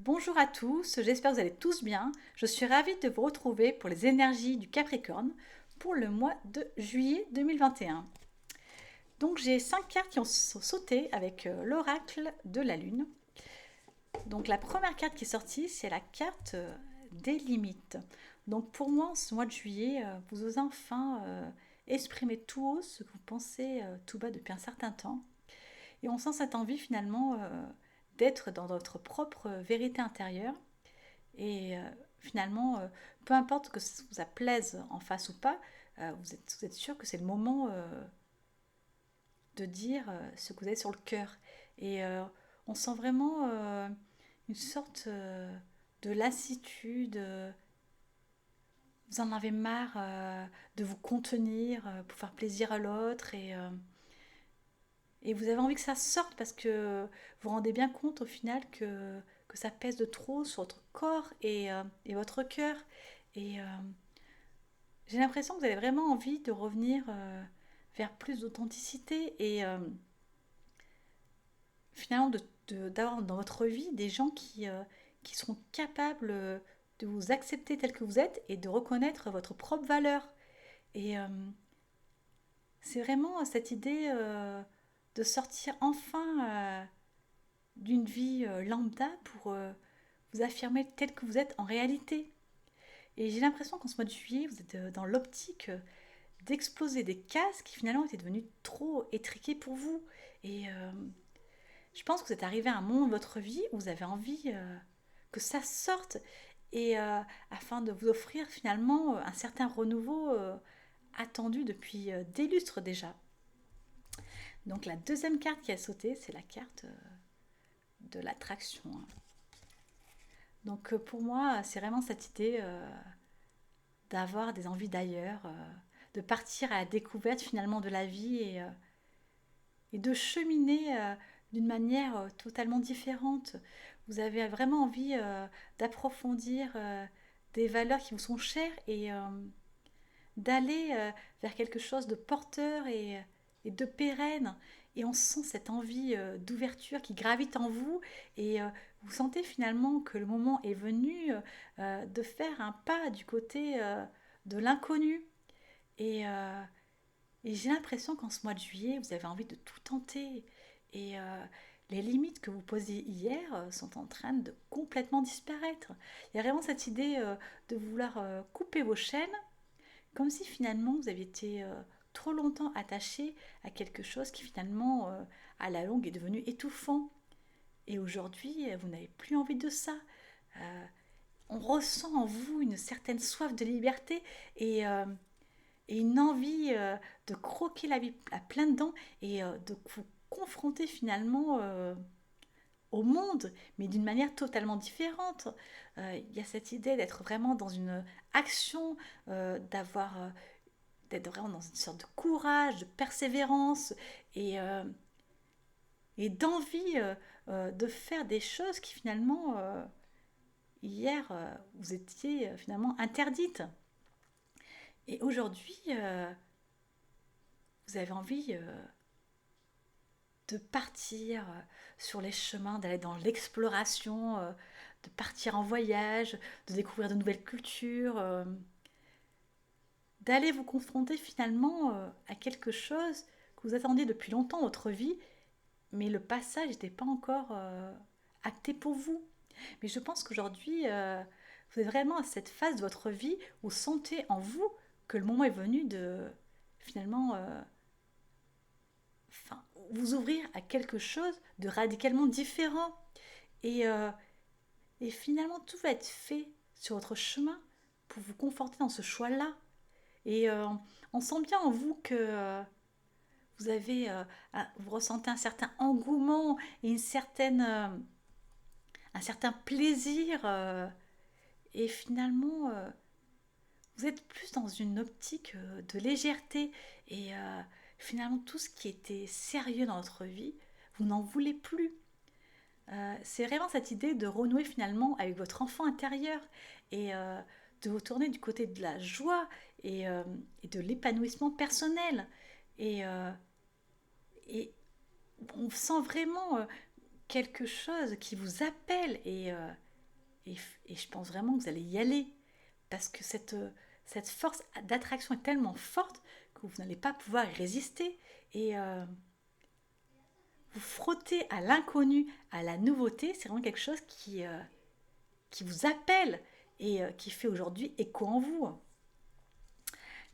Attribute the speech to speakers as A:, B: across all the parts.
A: Bonjour à tous, j'espère que vous allez tous bien. Je suis ravie de vous retrouver pour les énergies du Capricorne pour le mois de juillet 2021. Donc j'ai 5 cartes qui ont sauté avec l'oracle de la Lune. Donc la première carte qui est sortie, c'est la carte des limites. Donc pour moi, en ce mois de juillet, vous osez enfin exprimer tout haut ce que vous pensez tout bas depuis un certain temps. Et on sent cette envie finalement d'être dans votre propre vérité intérieure. Et finalement, peu importe que ça vous plaise en face ou pas, vous êtes sûr que c'est le moment de dire ce que vous avez sur le cœur. Et on sent vraiment une sorte de lassitude. Vous en avez marre de vous contenir pour faire plaisir à l'autre. Et vous avez envie que ça sorte parce que vous vous rendez bien compte au final que ça pèse de trop sur votre corps et votre cœur. Et j'ai l'impression que vous avez vraiment envie de revenir vers plus d'authenticité et finalement d'avoir dans votre vie des gens qui seront capables de vous accepter tel que vous êtes et de reconnaître votre propre valeur. Et c'est vraiment cette idée de sortir enfin d'une vie lambda pour vous affirmer tel que vous êtes en réalité. Et j'ai l'impression qu'en ce mois de juillet, vous êtes dans l'optique d'exploser des cases qui finalement étaient devenues trop étriquées pour vous. Et je pense que vous êtes arrivé à un moment de votre vie où vous avez envie que ça sorte et afin de vous offrir finalement un certain renouveau attendu depuis des lustres déjà. Donc la deuxième carte qui a sauté, c'est la carte de l'attraction. Donc pour moi, c'est vraiment cette idée d'avoir des envies d'ailleurs, de partir à la découverte finalement de la vie et de cheminer d'une manière totalement différente. Vous avez vraiment envie d'approfondir des valeurs qui vous sont chères et d'aller vers quelque chose de porteur et de pérenne. Et on sent cette envie d'ouverture qui gravite en vous et vous sentez finalement que le moment est venu de faire un pas du côté de l'inconnu. Et, et j'ai l'impression qu'en ce mois de juillet, vous avez envie de tout tenter. Et les limites que vous posiez hier sont en train de complètement disparaître. Il y a vraiment cette idée de vouloir couper vos chaînes comme si finalement vous aviez été trop longtemps attaché à quelque chose qui finalement à la longue est devenu étouffant. Et aujourd'hui, vous n'avez plus envie de ça. Euh, on ressent en vous une certaine soif de liberté et une envie de croquer la vie à pleines dents et de vous confronter finalement au monde, mais d'une manière totalement différente. Il y a cette idée d'être vraiment dans une action, d'être vraiment dans une sorte de courage, de persévérance et, euh, et d'envie de faire des choses qui finalement, hier, vous étiez finalement interdites. Et aujourd'hui, vous avez envie de partir sur les chemins, d'aller dans l'exploration, de partir en voyage, de découvrir de nouvelles cultures, d'aller vous confronter finalement à quelque chose que vous attendiez depuis longtemps dans votre vie, mais le passage n'était pas encore acté pour vous. Mais je pense qu'aujourd'hui, vous êtes vraiment à cette phase de votre vie où vous sentez en vous que le moment est venu de finalement enfin, vous ouvrir à quelque chose de radicalement différent. Et, euh, et finalement, tout va être fait sur votre chemin pour vous conforter dans ce choix-là. Et on sent bien en vous que vous avez, vous ressentez un certain engouement et un certain plaisir. Et finalement, vous êtes plus dans une optique de légèreté. Et finalement, tout ce qui était sérieux dans votre vie, vous n'en voulez plus. C'est vraiment cette idée de renouer finalement avec votre enfant intérieur et de vous tourner du côté de la joie et de l'épanouissement personnel. Et, euh, et on sent vraiment quelque chose qui vous appelle. Et et je pense vraiment que vous allez y aller parce que cette force d'attraction est tellement forte que vous n'allez pas pouvoir y résister et vous frotter à l'inconnu, à la nouveauté, c'est vraiment quelque chose qui vous appelle et qui fait aujourd'hui écho en vous.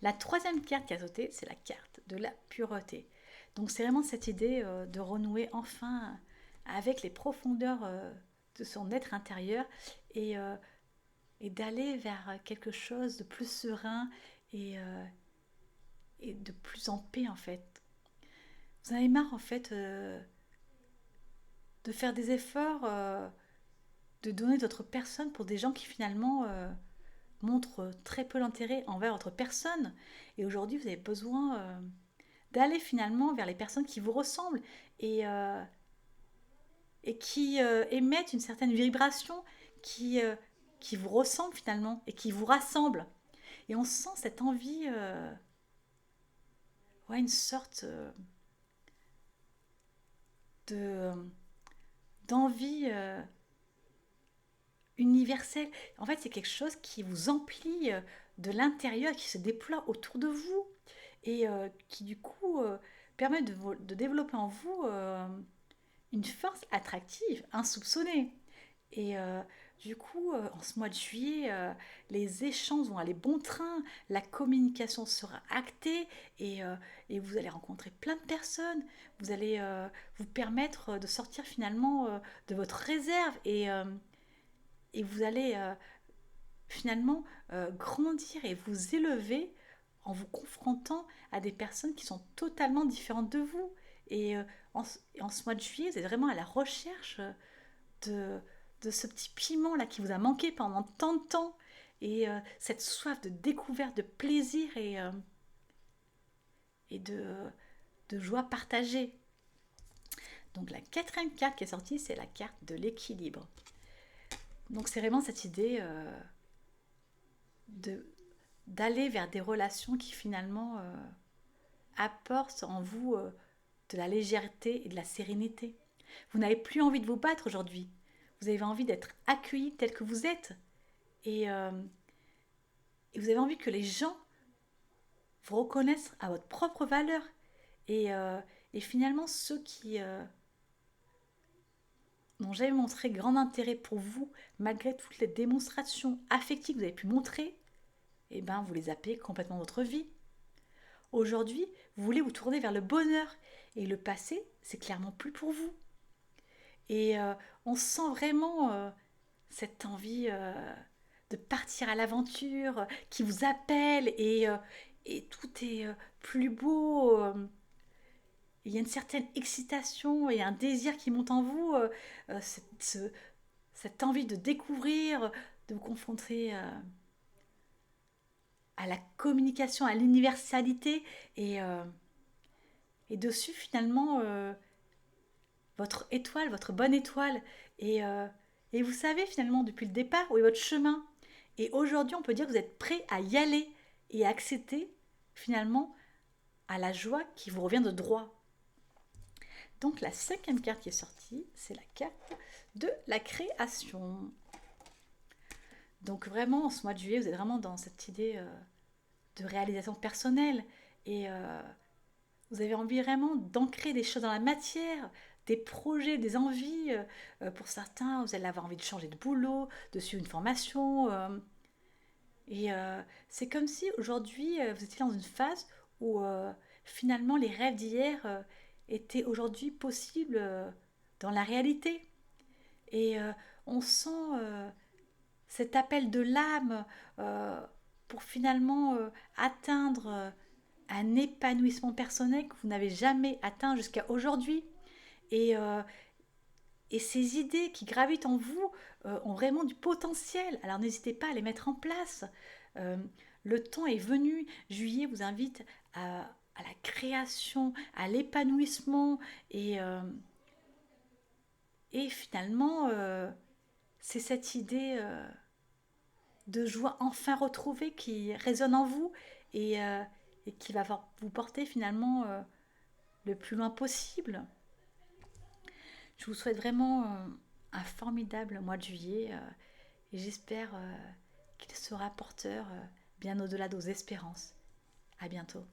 A: La troisième carte qui a sauté, c'est la carte de la pureté. Donc c'est vraiment cette idée de renouer enfin avec les profondeurs de son être intérieur et, euh, et d'aller vers quelque chose de plus serein et, euh, et de plus en paix en fait. Vous en avez marre en fait de faire des efforts, de donner d'autres personnes pour des gens qui finalement montrent très peu d'intérêt envers votre personne. Et aujourd'hui vous avez besoin d'aller finalement vers les personnes qui vous ressemblent et, euh, et qui émettent une certaine vibration qui, euh, qui vous ressemble finalement et qui vous rassemble. Et on sent cette envie, ouais, une sorte de d'envie universelle. En fait, c'est quelque chose qui vous emplit de l'intérieur, qui se déploie autour de vous et qui du coup permet de développer en vous une force attractive, insoupçonnée. Et du coup, en ce mois de juillet, les échanges vont aller bon train, la communication sera actée et vous allez rencontrer plein de personnes. Vous allez vous permettre de sortir finalement de votre réserve et vous allez finalement grandir et vous élever en vous confrontant à des personnes qui sont totalement différentes de vous. Et en ce mois de juillet, vous êtes vraiment à la recherche de, de ce petit piment là qui vous a manqué pendant tant de temps et cette soif de découverte, de plaisir et de joie partagée. Donc la quatrième carte qui est sortie, c'est la carte de l'équilibre. Donc c'est vraiment cette idée de d'aller vers des relations qui finalement apportent en vous de la légèreté et de la sérénité. Vous n'avez plus envie de vous battre aujourd'hui. Vous avez envie d'être accueilli tel que vous êtes. Et, euh, et vous avez envie que les gens vous reconnaissent à votre propre valeur. Et, euh, et finalement, ceux qui n'ont jamais montré grand intérêt pour vous, malgré toutes les démonstrations affectives que vous avez pu montrer, eh ben, vous les zappez complètement de votre vie. Aujourd'hui, vous voulez vous tourner vers le bonheur. Et le passé, c'est clairement plus pour vous. Et on sent vraiment cette envie de partir à l'aventure qui vous appelle et tout est plus beau. Il y a une certaine excitation et un désir qui monte en vous, cette envie de découvrir, de vous confronter à la communication, à l'universalité et dessus finalement votre étoile, votre bonne étoile. Et, euh, et vous savez finalement depuis le départ où est votre chemin. Et aujourd'hui, on peut dire que vous êtes prêt à y aller et à accepter finalement à la joie qui vous revient de droit. Donc la cinquième carte qui est sortie, c'est la carte de la création. Donc vraiment, en ce mois de juillet, vous êtes vraiment dans cette idée de réalisation personnelle et vous avez envie vraiment d'ancrer des choses dans la matière, des projets, des envies. Pour certains, vous allez avoir envie de changer de boulot, de suivre une formation. Et c'est comme si aujourd'hui, vous étiez dans une phase où finalement les rêves d'hier étaient aujourd'hui possibles dans la réalité. Et on sent cet appel de l'âme euh, pour finalement atteindre un épanouissement personnel que vous n'avez jamais atteint jusqu'à aujourd'hui. Et, euh, et ces idées qui gravitent en vous ont vraiment du potentiel. Alors n'hésitez pas à les mettre en place. Euh, le temps est venu. Juillet vous invite à la création, à l'épanouissement. Et finalement, c'est cette idée de joie enfin retrouvée qui résonne en vous et qui va vous porter finalement le plus loin possible. Je vous souhaite vraiment un formidable mois de juillet et j'espère qu'il sera porteur bien au-delà de nos espérances. À bientôt.